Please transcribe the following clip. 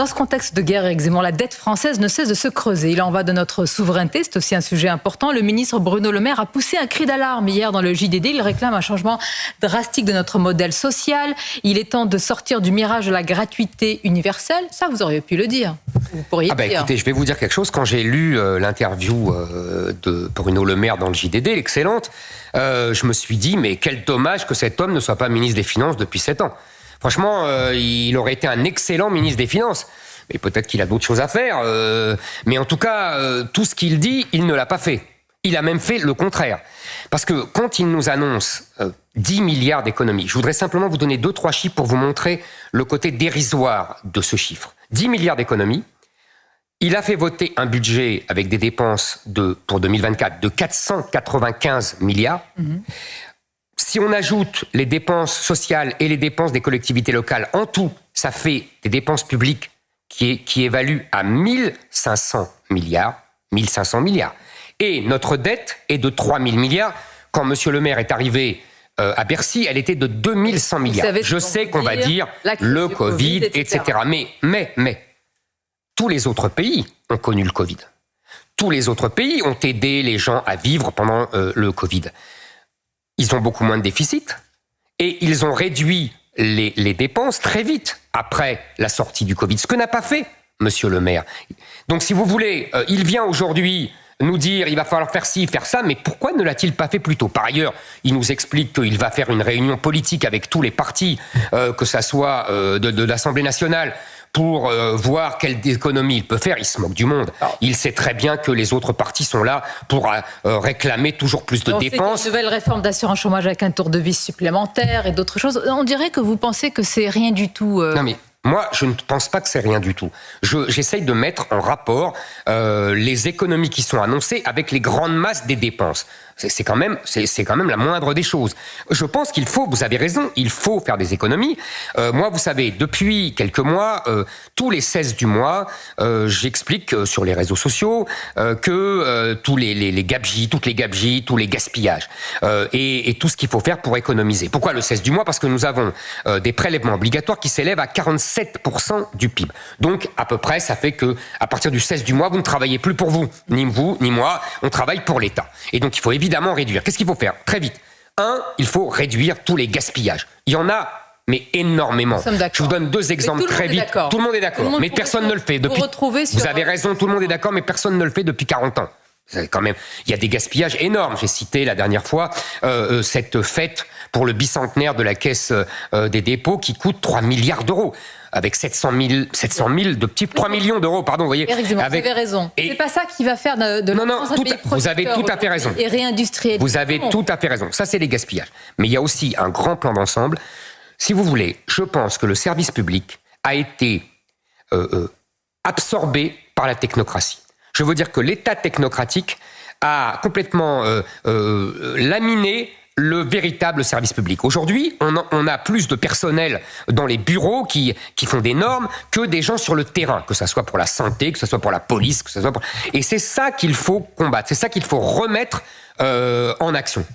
Dans ce contexte de guerre, Éric Zemmour, la dette française ne cesse de se creuser. Il en va de notre souveraineté, c'est aussi un sujet important. Le ministre Bruno Le Maire a poussé un cri d'alarme hier dans le JDD. Il réclame un changement drastique de notre modèle social. Il est temps de sortir du mirage de la gratuité universelle. Ça, vous auriez pu le dire. Vous pourriez dire. Écoutez, je vais vous dire quelque chose. Quand j'ai lu l'interview de Bruno Le Maire dans le JDD, l'excellente, je me suis dit, mais quel dommage que cet homme ne soit pas ministre des Finances depuis 7 ans. Franchement, il aurait été un excellent ministre des Finances. Mais peut-être qu'il a d'autres choses à faire. Mais en tout cas, tout ce qu'il dit, il ne l'a pas fait. Il a même fait le contraire. Parce que quand il nous annonce 10 milliards d'économies, je voudrais simplement vous donner 2-3 chiffres pour vous montrer le côté dérisoire de ce chiffre. 10 milliards d'économies. Il a fait voter un budget avec des dépenses pour 2024 de 495 milliards. Si on ajoute les dépenses sociales et les dépenses des collectivités locales, en tout, ça fait des dépenses publiques qui évaluent à 1500 milliards. 1500 milliards. Et notre dette est de 3000 milliards. Quand M. Le Maire est arrivé à Bercy, elle était de 2100 milliards. Je sais qu'on va dire le Covid, etc. Mais, tous les autres pays ont connu le Covid. Tous les autres pays ont aidé les gens à vivre pendant le Covid. Ils ont beaucoup moins de déficit et ils ont réduit les dépenses très vite après la sortie du Covid, ce que n'a pas fait M. Le Maire. Donc si vous voulez, il vient aujourd'hui nous dire il va falloir faire ci, faire ça, mais pourquoi ne l'a-t-il pas fait plus tôt? Par ailleurs, il nous explique qu'il va faire une réunion politique avec tous les partis, que ça soit de l'Assemblée nationale, pour voir quelle économie il peut faire. Il se moque du monde. Il sait très bien que les autres partis sont là pour réclamer toujours plus de dépenses. Une nouvelle réforme d'assurance chômage avec un tour de vis supplémentaire et d'autres choses. On dirait que vous pensez que c'est rien du tout. Non mais moi, je ne pense pas que c'est rien du tout. J'essaye de mettre en rapport les économies qui sont annoncées avec les grandes masses des dépenses. C'est quand même la moindre des choses. Je pense qu'il faut, vous avez raison, il faut faire des économies. Moi, vous savez, depuis quelques mois, tous les 16 du mois, j'explique sur les réseaux sociaux que tous les gabegies, toutes les gabegies, tous les gaspillages et tout ce qu'il faut faire pour économiser. Pourquoi le 16 du mois? Parce que nous avons des prélèvements obligatoires qui s'élèvent à 47% du PIB. Donc, à peu près, ça fait que à partir du 16 du mois, vous ne travaillez plus pour vous, ni moi, on travaille pour l'État. Et donc, il faut évidemment réduire. Qu'est-ce qu'il faut faire? Très vite. Il faut réduire tous les gaspillages. Il y en a, mais énormément. Je vous donne 2 exemples très vite. Tout le monde est d'accord, mais personne ne le fait. Vous avez raison, tout le monde est d'accord, mais personne ne le fait depuis 40 ans. Quand même, il y a des gaspillages énormes. J'ai cité la dernière fois cette fête pour le bicentenaire de la Caisse des dépôts qui coûte 3 milliards d'euros. Avec 700 000 de petits 3 millions d'euros, pardon, vous voyez. Éric Zemmour, vous avez raison. C'est pas ça qui va faire de la France un pays vous avez tout à fait raison. Et réindustrialiser. Vous avez tout à fait raison. Ça, c'est les gaspillages. Mais il y a aussi un grand plan d'ensemble. Si vous voulez, je pense que le service public a été absorbé par la technocratie. Je veux dire que l'État technocratique a complètement laminé le véritable service public. Aujourd'hui, on a plus de personnel dans les bureaux qui font des normes que des gens sur le terrain, que ce soit pour la santé, que ce soit pour la police, que ce soit pour... Et c'est ça qu'il faut combattre, c'est ça qu'il faut remettre en action.